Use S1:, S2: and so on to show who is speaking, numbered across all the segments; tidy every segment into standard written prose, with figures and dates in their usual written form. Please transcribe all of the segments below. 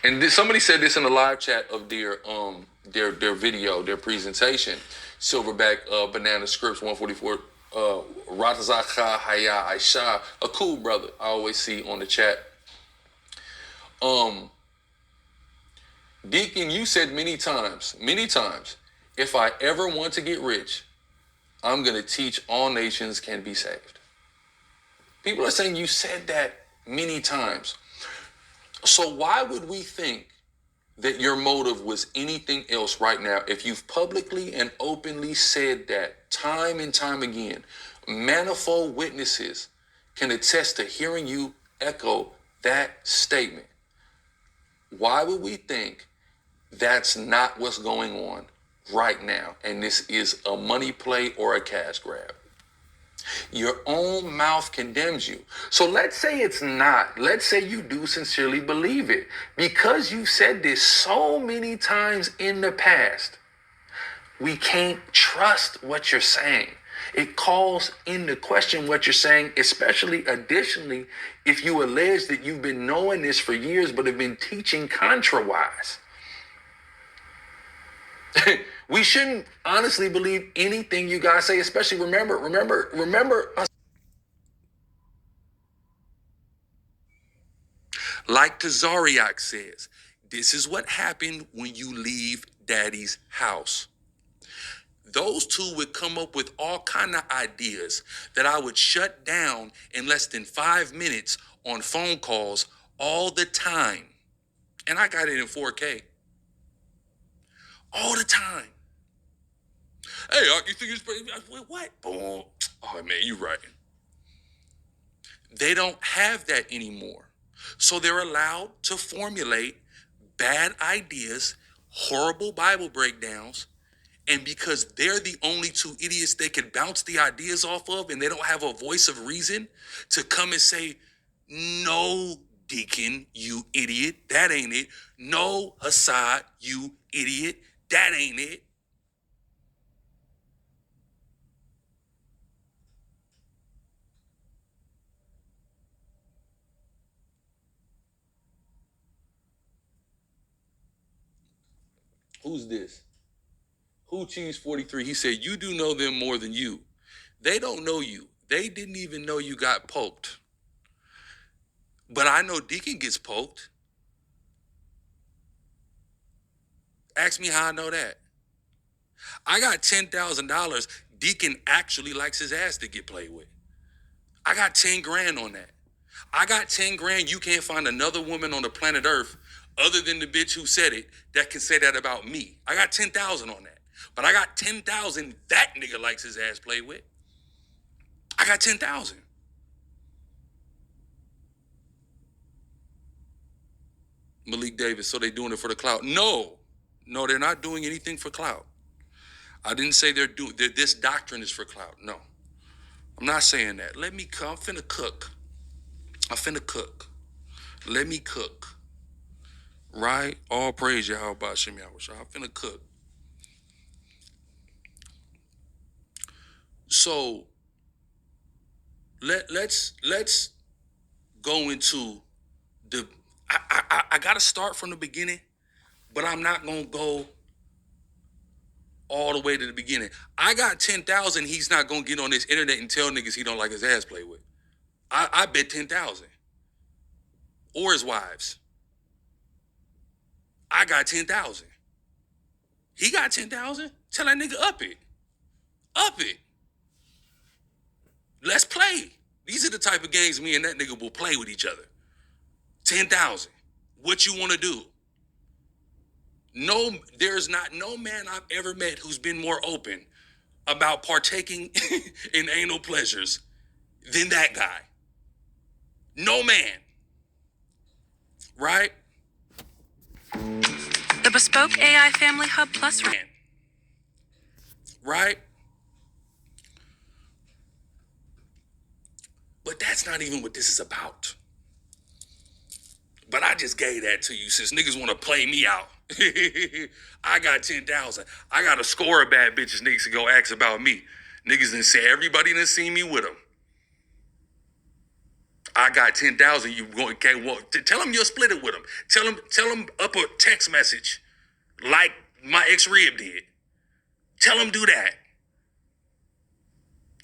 S1: And somebody said this in the live chat of their video, their presentation. Silverback Banana Scripts 144. Ratazaka Haya Aisha, a cool brother I always see on the chat. Deacon, you said many times, if I ever want to get rich, I'm going to teach all nations can be saved. People are saying you said that many times. So why would we think that your motive was anything else right now if you've publicly and openly said that time and time again? Manifold witnesses can attest to hearing you echo that statement. Why would we think that's not what's going on right now, and this is a money play or a cash grab? Your own mouth condemns you. So let's say it's not. Let's say you do sincerely believe it. Because you said this so many times in the past, we can't trust what you're saying. It calls into question what you're saying, especially additionally, if you allege that you've been knowing this for years but have been teaching contrawise. We shouldn't honestly believe anything you guys say, especially remember us. Like Tazariak says, this is what happened when you leave daddy's house. Those two would come up with all kind of ideas that I would shut down in less than 5 minutes on phone calls all the time. And I got it in 4K. All the time. Hey, you think it's... What? Boom. Oh, man, you right. They don't have that anymore. So they're allowed to formulate bad ideas, horrible Bible breakdowns, and because they're the only two idiots they can bounce the ideas off of, and they don't have a voice of reason to come and say, no, Deacon, you idiot, that ain't it. No, Hassad, you idiot, that ain't it. Who's this? Who Cheese 43? He said, you do know them more than you. They don't know you. They didn't even know you got poked. But I know Deacon gets poked. Ask me how I know that. I got $10,000. Deacon actually likes his ass to get played with. I got 10 grand on that. I got 10 grand. You can't find another woman on the planet Earth other than the bitch who said it that can say that about me. I got 10,000 on that. But I got 10,000 that nigga likes his ass played with. I got 10,000. Malik Davis, so they doing it for the clout? No, they're not doing anything for clout. I didn't say this doctrine is for clout. No, I'm not saying that. Let me come. I'm finna cook. Let me cook. Right? All praise Yahweh Ba'Shem Yahweh. I'm finna cook. So let's go into the. I gotta start from the beginning, but I'm not gonna go all the way to the beginning. I got 10,000. He's not gonna get on this internet and tell niggas he don't like his ass played with. I bet 10,000. Or his wives. I got 10,000. He got 10,000. Tell that nigga up it. Up it. Let's play. These are the type of games me and that nigga will play with each other. 10,000. What you want to do? No, there's not no man I've ever met who's been more open about partaking in anal pleasures than that guy. No man. Right?
S2: The Bespoke AI Family Hub Plus.
S1: Right? But that's not even what this is about. But I just gave that to you since niggas want to play me out. I got 10,000. I got a score of bad bitches niggas to go ask about me. Niggas done say everybody done seen me with them. I got 10,000. You going? Okay, well, tell them you'll split it with them. Tell them up a text message, like my ex-rib did. Tell them do that.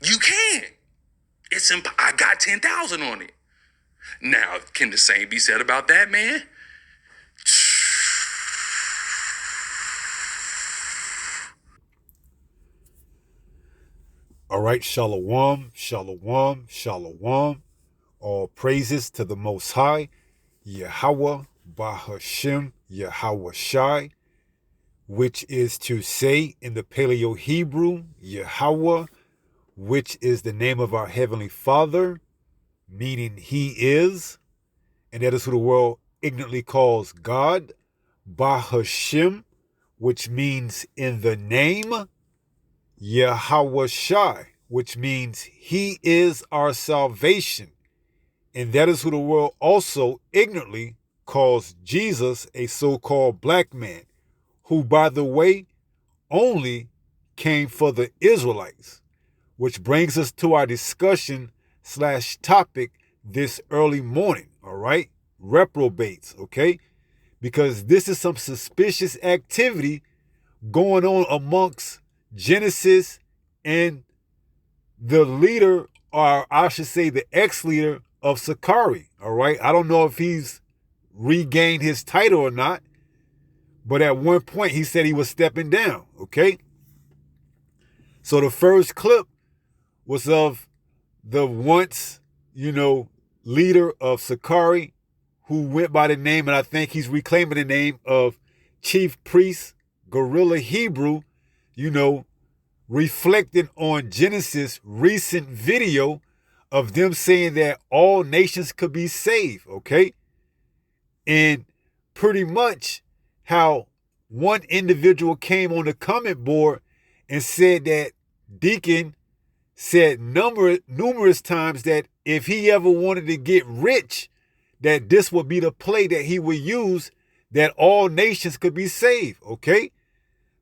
S1: You can. I got 10,000 on it. Now, can the same be said about that, man?
S3: All right, shalom, shalom, shalom. All praises to the Most High, Yahweh, Bahashem, Yahweh Shai, which is to say in the Paleo Hebrew, Yahweh, which is the name of our Heavenly Father, meaning He is, and that is who the world ignorantly calls God, Bahashem, which means in the name, Yahweh Shai, which means He is our salvation. And that is who the world also ignorantly calls Jesus, a so-called black man, who, by the way, only came for the Israelites. Which brings us to our discussion / topic this early morning, all right? Reprobates, okay? Because this is some suspicious activity going on amongst Genesis and the leader, or I should say the ex-leader of Sakari, all right? I don't know if he's regained his title or not, but at one point he said he was stepping down, okay? So the first clip was of the once, leader of Sakari, who went by the name, and I think he's reclaiming the name of Chief Priest Gorilla Hebrew, reflecting on Genesis' recent video of them saying that all nations could be saved, okay? And pretty much how one individual came on the comment board and said that Deacon said numerous times that if he ever wanted to get rich, that this would be the play that he would use, that all nations could be saved, okay?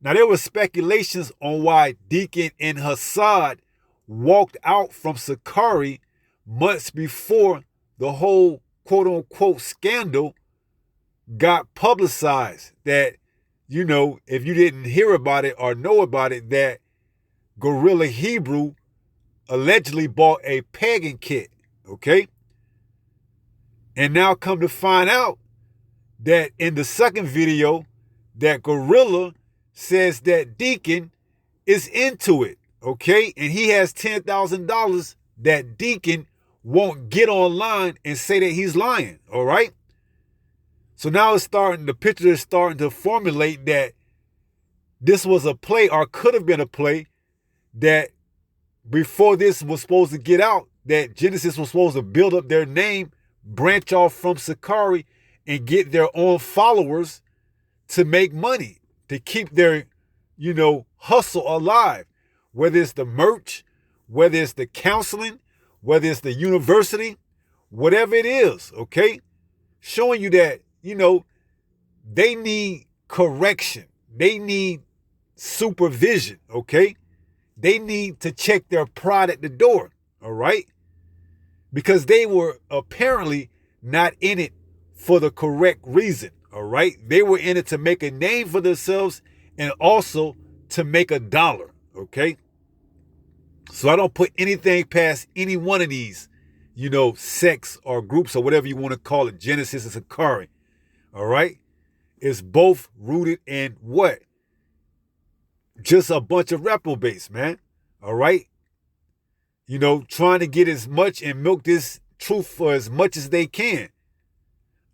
S3: Now, there were speculations on why Deacon and Hassad walked out from Sakari months before the whole quote-unquote scandal got publicized. That, if you didn't hear about it or know about it, that Gorilla Hebrew allegedly bought a pagan kit, okay? And now come to find out that in the second video, that Gorilla says that Deacon is into it, okay? And he has $10,000 that Deacon won't get online and say that he's lying, all right? So now the picture is starting to formulate that this was a play, or could have been a play, that before this was supposed to get out, that Genesis was supposed to build up their name, branch off from Sakari, and get their own followers to make money, to keep their, hustle alive. Whether it's the merch, whether it's the counseling, whether it's the university, whatever it is, okay? Showing you that, they need correction. They need supervision, okay? They need to check their pride at the door, all right? Because they were apparently not in it for the correct reason, all right? They were in it to make a name for themselves and also to make a dollar, okay? So I don't put anything past any one of these, sects or groups or whatever you want to call it, Genesis and Sakari, all right? It's both rooted in what? Just a bunch of reprobates, man, all right? Trying to get as much and milk this truth for as much as they can,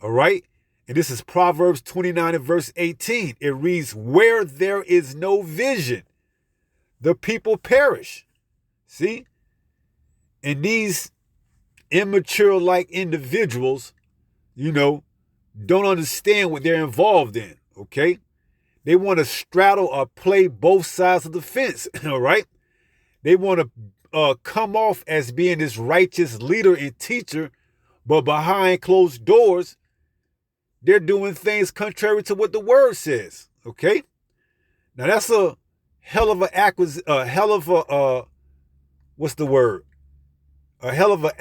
S3: all right? And this is Proverbs 29 and verse 18. It reads, where there is no vision, the people perish. See? And these immature-like individuals, don't understand what they're involved in, okay? They want to straddle or play both sides of the fence, all right? They want to come off as being this righteous leader and teacher, but behind closed doors, they're doing things contrary to what the word says, okay? Now, that's a hell of a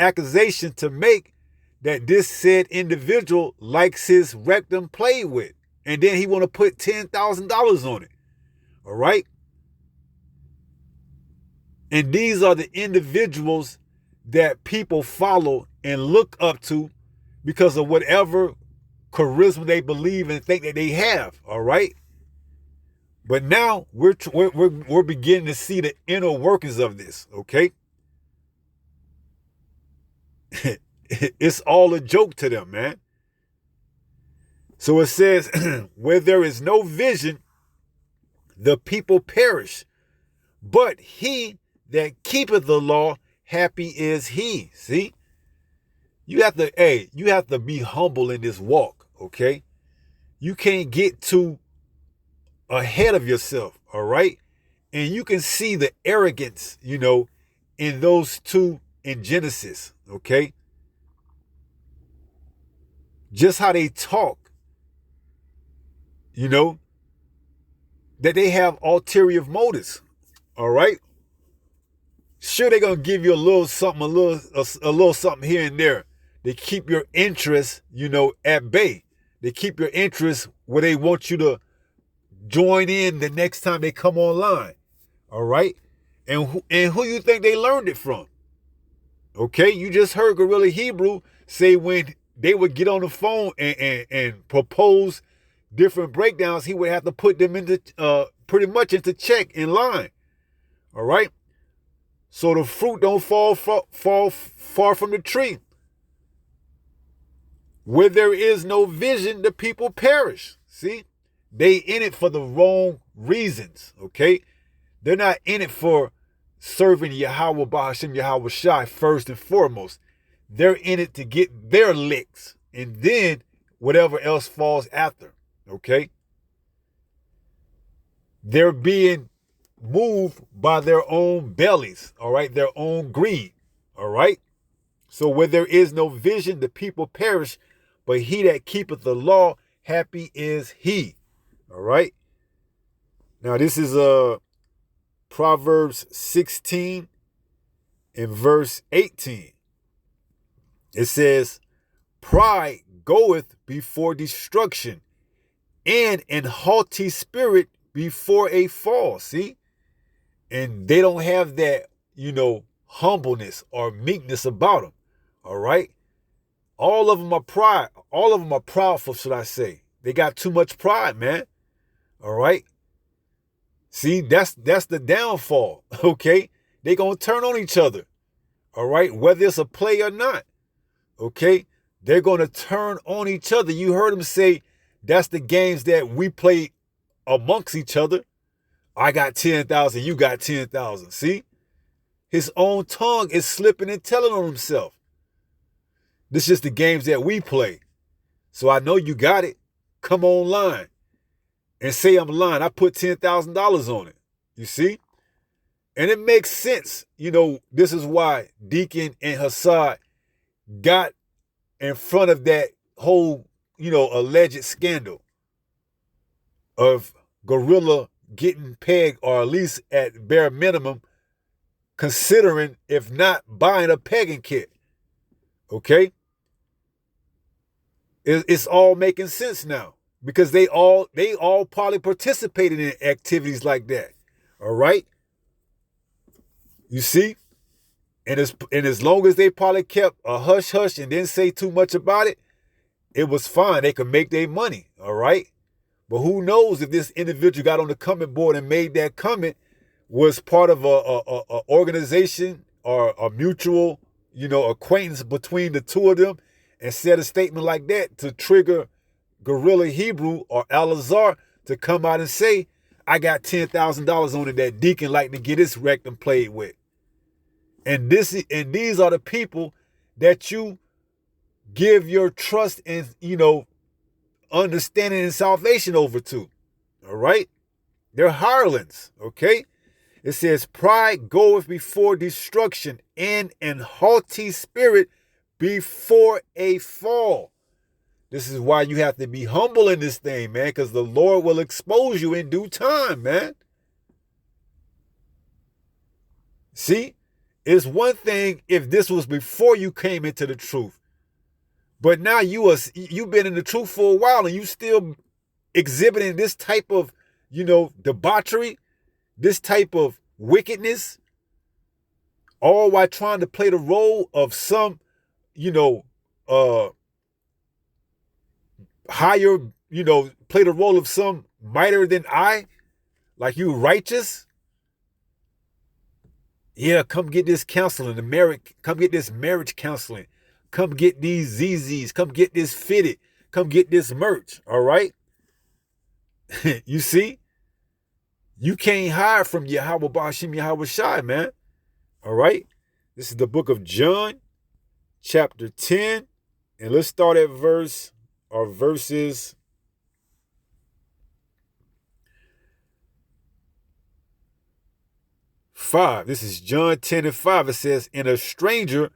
S3: accusation to make, that this said individual likes his rectum played with. And then he want to put $10,000 on it. All right? And these are the individuals that people follow and look up to because of whatever charisma they believe and think that they have. All right? But now we're beginning to see the inner workings of this. Okay? It's all a joke to them, man. So it says, where there is no vision, the people perish. But he that keepeth the law, happy is he. See? You have to be humble in this walk, okay? You can't get too ahead of yourself, all right? And you can see the arrogance, in those two in Genesis, okay? Just how they talk, that they have ulterior motives, all right? Sure, they're gonna give you a little something, a little something here and there. They keep your interest, at bay. They keep your interest where they want you to join in the next time they come online, all right? And who you think they learned it from? Okay, you just heard Gorilla Hebrew say when they would get on the phone and propose different breakdowns, he would have to put them into pretty much into check in line. All right. So the fruit don't fall far from the tree. Where there is no vision, the people perish. See, they in it for the wrong reasons. Okay, they're not in it for serving Yahweh Bahashim Yahweh Shai first and foremost. They're in it to get their licks, and then whatever else falls after. Okay? They're being moved by their own bellies, all right? Their own greed, all right? So where there is no vision, the people perish, but he that keepeth the law, happy is he, all right? Now this is Proverbs 16 and verse 18. It says, pride goeth before destruction, and an haughty spirit before a fall. See? And they don't have that, humbleness or meekness about them. All right? All of them are pride. All of them are proudful, should I say. They got too much pride, man. All right? See, that's the downfall, okay? They gonna turn on each other, all right? Whether it's a play or not, okay? They're gonna turn on each other. You heard them say, that's the games that we play amongst each other. I got 10,000, you got 10,000. See? His own tongue is slipping and telling on himself. This is just the games that we play. So I know you got it. Come online and say I'm lying. I put $10,000 on it. You see? And it makes sense. This is why Deacon and Hassad got in front of that whole, alleged scandal of Gorilla getting pegged, or at least at bare minimum, considering, if not buying a pegging kit. Okay? It's all making sense now because they all probably participated in activities like that. All right? You see? And as long as they probably kept a hush-hush and didn't say too much about it, it was fine. They could make their money, all right? But who knows if this individual got on the comment board and made that comment, was part of a organization or a mutual, acquaintance between the two of them, and said a statement like that to trigger Gorilla Hebrew or Al-Azhar to come out and say, I got $10,000 on it that Deacon like to get his rectum played with. And these are the people that you give your trust and, understanding and salvation over to. All right? They're hirelings, okay? It says, pride goeth before destruction, and an haughty spirit before a fall. This is why you have to be humble in this thing, man, because the Lord will expose you in due time, man. See? It's one thing if this was before you came into the truth. But now you've been in the truth for a while and you still exhibiting this type of, debauchery, this type of wickedness, all while trying to play the role of some, higher, play the role of some mightier than I, like you righteous. Yeah, come get this counseling, come get this marriage counseling. Come get these ZZs, come get this fitted, come get this merch, all right? You see? You can't hide from Yahweh Ba'ashim Yahweh Shai, man. All right? This is the book of John, chapter 10. And let's start at verses 5. This is John 10 and 5. It says, "And a stranger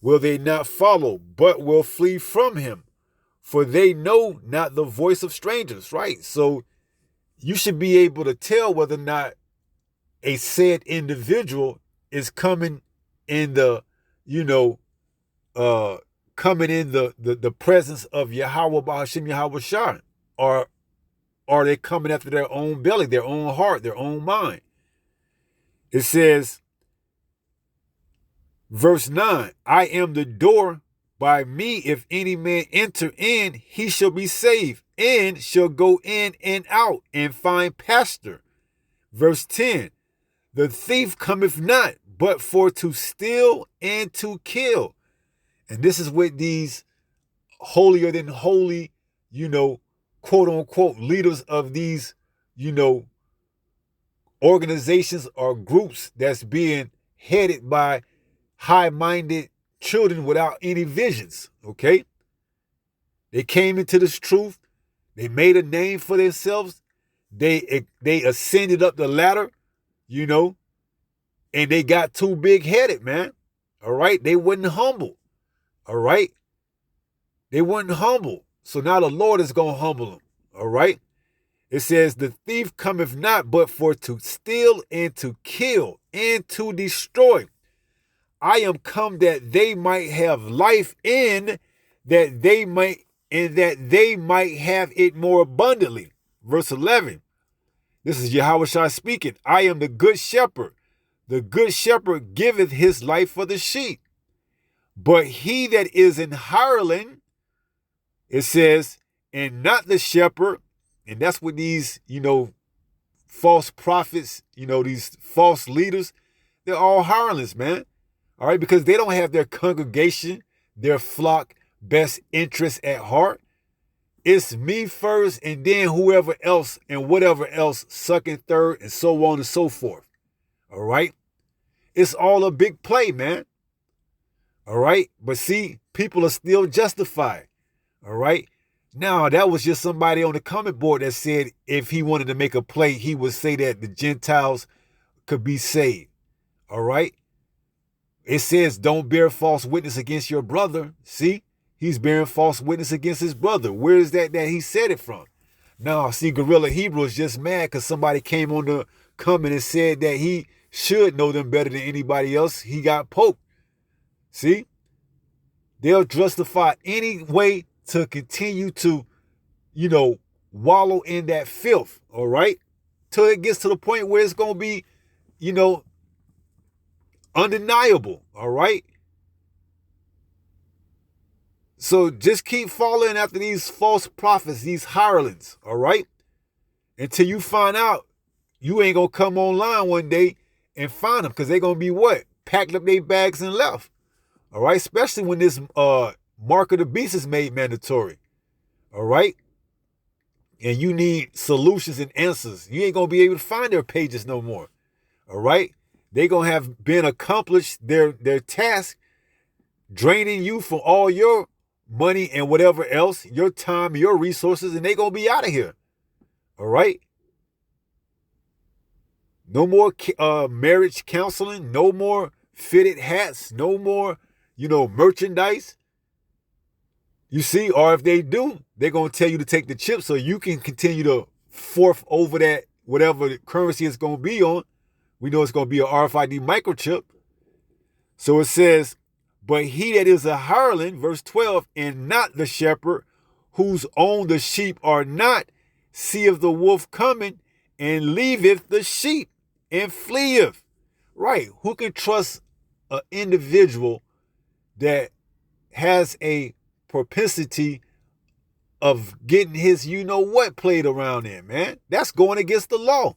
S3: will they not follow, but will flee from him, for they know not the voice of strangers," right? So you should be able to tell whether or not a said individual is coming in the, coming in the presence of Yahweh Ba'ashim Yahweh Shai, or are they coming after their own belly, their own heart, their own mind? It says, verse 9, "I am the door. By me, if any man enter in, he shall be saved, and shall go in and out, and find pasture." Verse 10, "The thief cometh not, but for to steal and to kill." And this is what these holier than holy, quote unquote, leaders of these, organizations or groups that's being headed by high-minded children without any visions, okay? They came into this truth. They made a name for themselves. They ascended up the ladder, and they got too big-headed, man. All right? They wasn't humble. All right? They wasn't humble. So now the Lord is going to humble them. All right? It says, "The thief cometh not, but for to steal and to kill and to destroy. I am come that they might have life that they might have it more abundantly." Verse 11. This is Yahweh Shai speaking. "I am the good shepherd. The good shepherd giveth his life for the sheep. But he that is an hireling," it says, "and not the shepherd," and that's what these, false prophets, these false leaders, they're all hirelings, man. All right, because they don't have their congregation, their flock, best interests at heart. It's me first and then whoever else and whatever else, second, third, and so on and so forth. All right? It's all a big play, man. All right? But see, people are still justified. All right? Now, that was just somebody on the comment board that said if he wanted to make a play, he would say that the Gentiles could be saved. All right? It says, "Don't bear false witness against your brother." See, he's bearing false witness against his brother. Where is that he said it from? Now, see, Gorilla Hebrew is just mad because somebody came on the comment and said that he should know them better than anybody else. He got poked. See, they'll justify any way to continue to, wallow in that filth. All right, till it gets to the point where it's going to be, undeniable, all right? So just keep following after these false prophets, these hirelings, all right? Until you find out you ain't going to come online one day and find them, because they're going to be what? Packed up their bags and left, all right? Especially when this mark of the beast is made mandatory, all right? And you need solutions and answers. You ain't going to be able to find their pages no more, all right? They're going to have been accomplished their task, draining you from all your money and whatever else, your time, your resources, and they're going to be out of here. All right? No more marriage counseling, no more fitted hats, no more, merchandise. You see, or if they do, they're going to tell you to take the chip so you can continue to forth over that, whatever the currency is going to be on. We know it's going to be a RFID microchip. So it says, But he that is a hireling, verse 12, and not the shepherd, whose own the sheep are not, seeth the wolf coming, and leaveth the sheep, and fleeth. Right. Who can trust an individual that has a propensity of getting his you-know-what played around in, man? That's going against the law.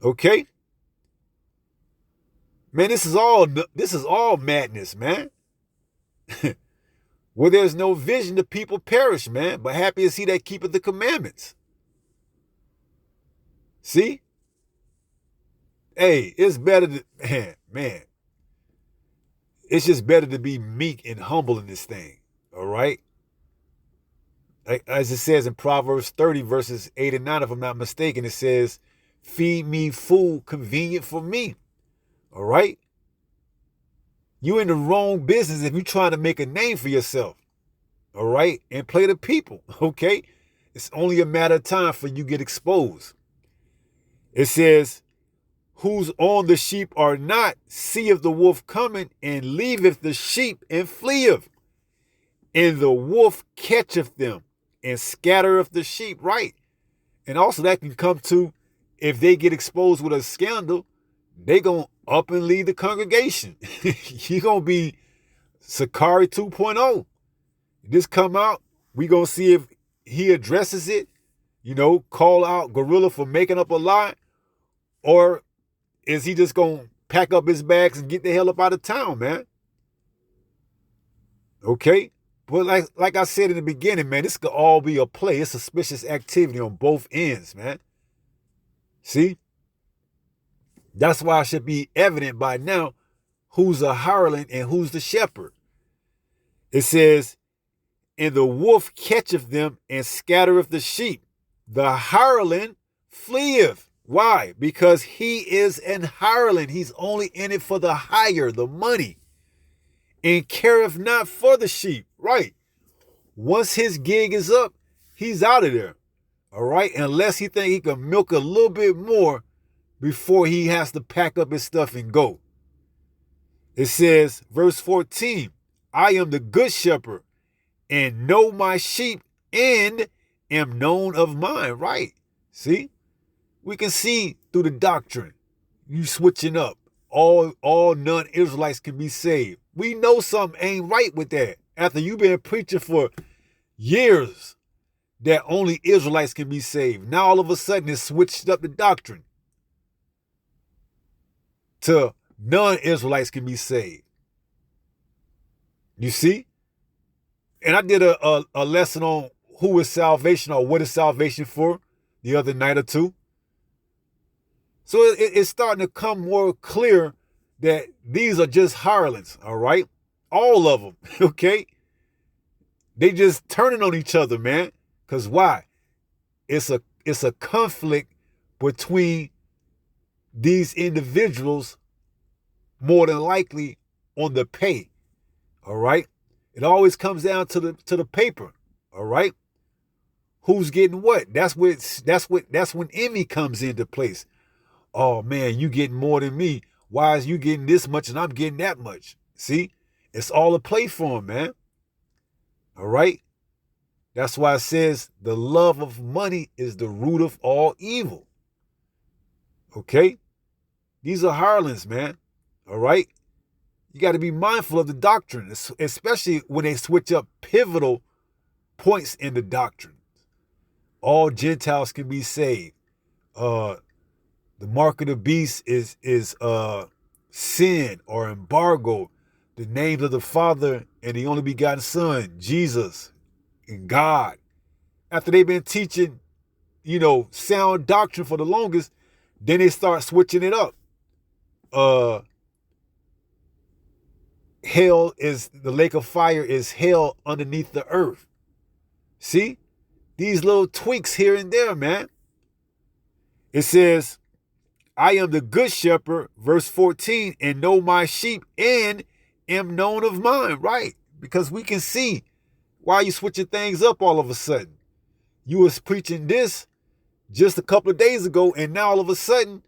S3: Okay? Man, this is all madness, man. Where there's no vision, the people perish, man. But happy is he that keepeth the commandments. See? Hey, it's better to, man. It's just better to be meek and humble in this thing. All right? As it says in Proverbs 30, verses 8 and 9, if I'm not mistaken, it says, feed me food convenient for me. All right? You in the wrong business if you're trying to make a name for yourself. All right? And play the people. Okay? It's only a matter of time for you get exposed. It says, whose on the sheep are not, seeth the wolf coming, and leaveth the sheep, and fleeth. And the wolf catcheth them, and scattereth the sheep. Right? And also that can come to, if they get exposed with a scandal, they going to up and leave the congregation. You're going to be Sakari 2.0. This come out, we going to see if he addresses it, call out Gorilla for making up a lie, or is he just going to pack up his bags and get the hell up out of town, man? Okay? But like I said in the beginning, man, this could all be a play. It's suspicious activity on both ends, man. See? That's why it should be evident by now who's a hireling and who's the shepherd. It says, and the wolf catcheth them and scattereth the sheep. The hireling fleeth. Why? Because he is an hireling. He's only in it for the hire, the money, and careth not for the sheep. Right. Once his gig is up, he's out of there. All right. Unless he think he can milk a little bit more before he has to pack up his stuff and go. It says, verse 14, I am the good shepherd and know my sheep and am known of mine. Right. See? We can see through the doctrine, you switching up. All non-Israelites can be saved. We know something ain't right with that. After you've been preaching for years that only Israelites can be saved. Now all of a sudden it's switched up the doctrine to non-Israelites can be saved. You see? And I did a lesson on who is salvation or what is salvation for the other night or two. So it's starting to come more clear that these are just hirelings, all right? All of them, okay? They just turning on each other, man. Because why? It's a conflict between these individuals, more than likely on the pay, all right? It always comes down to the paper, all right? Who's getting what? That's when envy comes into place. Oh man, you getting more than me. Why is you getting this much and I'm getting that much? See, it's all a play for him, man. All right. That's why it says the love of money is the root of all evil. Okay. These are hirelings, man. All right. You got to be mindful of the doctrine, especially when they switch up pivotal points in the doctrine. All Gentiles can be saved. The mark of the beast is sin or embargo. The names of the Father and the only begotten Son, Jesus and God. After they've been teaching, sound doctrine for the longest, then they start switching it up. Hell is, the lake of fire is hell underneath the earth. See? These little tweaks here and there, man. It says, I am the good shepherd, verse 14, and know my sheep and am known of mine. Right. Because we can see why you switching things up all of a sudden. You was preaching this just a couple of days ago, and now all of a sudden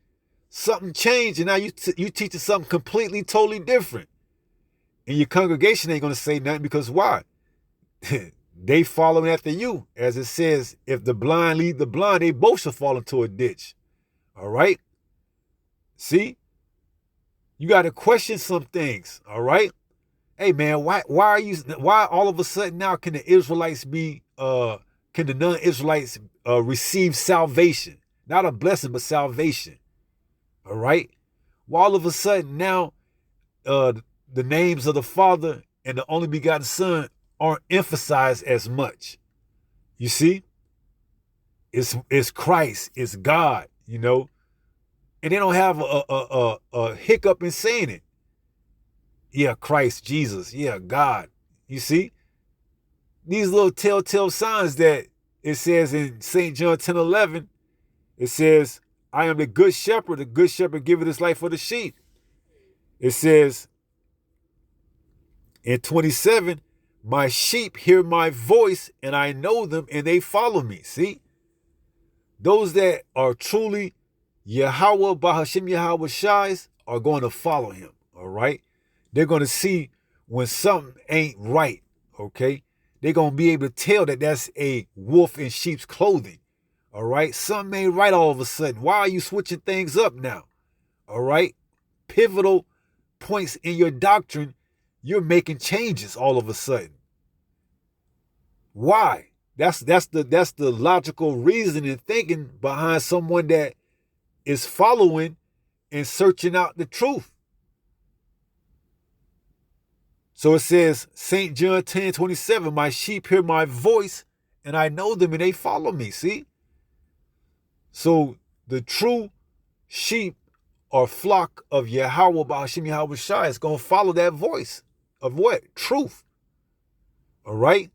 S3: something changed, and now you teaching something completely, totally different. And your congregation ain't going to say nothing because why? They following after you. As it says, if the blind lead the blind, they both shall fall into a ditch. All right? See? You got to question some things. All right? Hey, man, why all of a sudden now can the Israelites can the non-Israelites receive salvation? Not a blessing, but salvation. All right? Why all of a sudden now the names of the Father and the only begotten Son aren't emphasized as much? You see? It's Christ, it's God, you know? And they don't have a hiccup in saying it. Yeah, Christ, Jesus, yeah, God. You see? These little telltale signs that it says in St. John 10:11, it says, I am the good shepherd giveth his life for the sheep. It says in 27, my sheep hear my voice and I know them and they follow me. See? Those that are truly Yahweh Bahashim Yahweh Shais are going to follow him. All right? They're going to see when something ain't right. Okay? They're going to be able to tell that that's a wolf in sheep's clothing. All right? Something ain't right all of a sudden. Why are you switching things up now? All right? Pivotal points in your doctrine, you're making changes all of a sudden. Why? That's the logical reasoning and thinking behind someone that is following and searching out the truth. So it says, St. John 10:27, my sheep hear my voice and I know them and they follow me. See? So the true sheep or flock of Yahweh Ba'ashim Yahweh Shai is going to follow that voice of what? Truth. All right?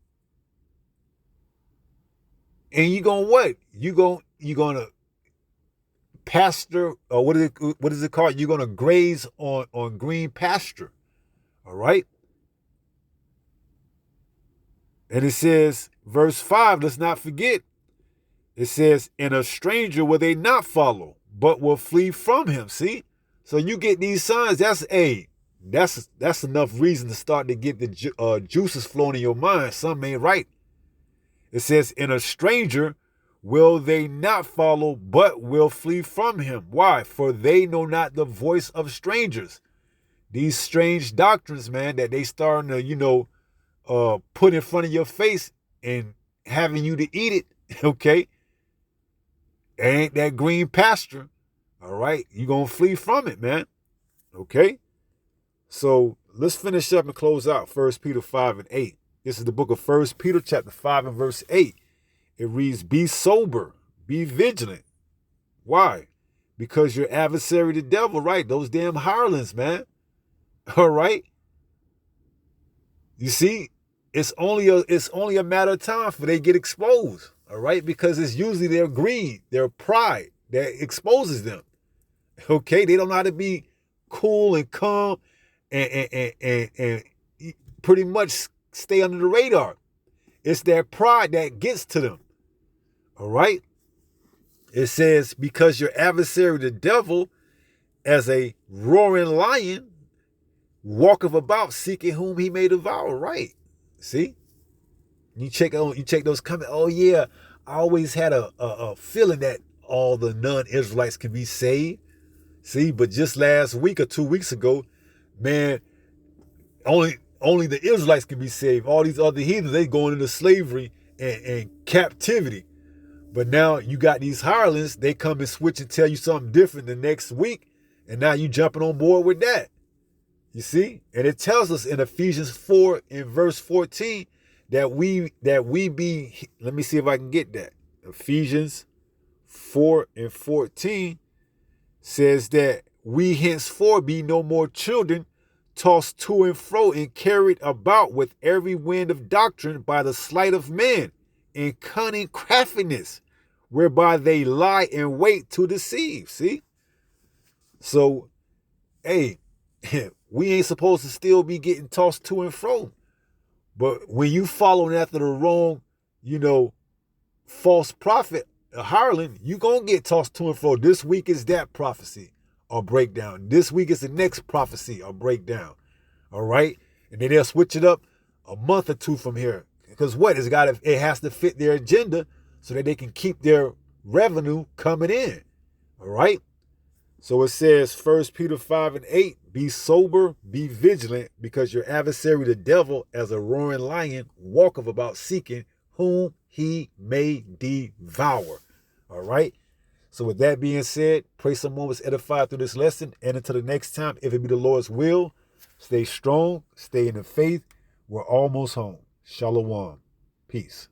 S3: And you going to what? You going to pasture, or what is it called? You're going to graze on green pasture. All right? And it says, verse 5, let's not forget. It says, and a stranger will they not follow, but will flee from him. See? So you get these signs, that's enough reason to start to get the juices flowing in your mind. Something ain't right. It says, and a stranger will they not follow, but will flee from him. Why? For they know not the voice of strangers. These strange doctrines, man, that they starting to, put in front of your face and having you to eat it, okay? Ain't that green pasture, all right? You're going to flee from it, man, okay? So let's finish up and close out 1 Peter 5:8. This is the book of 1 Peter chapter 5 and verse 8. It reads, be sober, be vigilant. Why? Because your adversary, the devil, right? Those damn hirelings, man, all right? You see, it's only a matter of time for they get exposed, all right? Because it's usually their greed, their pride that exposes them, okay? They don't know how to be cool and calm and pretty much stay under the radar. It's their pride that gets to them, all right? It says, because your adversary, the devil, as a roaring lion, walketh about seeking whom he may devour, right? See? You check those comments. Oh yeah, I always had a feeling that all the non-Israelites can be saved. See, but just last week or 2 weeks ago, man, only the Israelites can be saved. All these other heathens, they going into slavery and captivity. But now you got these hirelings, they come and switch and tell you something different the next week, and now you jumping on board with that. You see? And it tells us in Ephesians 4 in verse 14 that we be, let me see if I can get that. Ephesians 4 and 14 says that we henceforth be no more children, tossed to and fro and carried about with every wind of doctrine by the sleight of men and cunning craftiness, whereby they lie in wait to deceive. See? So, hey, we ain't supposed to still be getting tossed to and fro. But when you following after the wrong, false prophet, a hireling, you going to get tossed to and fro. This week is that prophecy or breakdown. This week is the next prophecy or breakdown. All right? And then they'll switch it up a month or two from here. Because what? It has to fit their agenda so that they can keep their revenue coming in. All right? So it says 1 Peter 5:8, be sober, be vigilant, because your adversary, the devil, as a roaring lion, walketh about seeking whom he may devour. All right? So with that being said, pray someone was edified through this lesson. And until the next time, if it be the Lord's will, stay strong, stay in the faith. We're almost home. Shalom. Peace.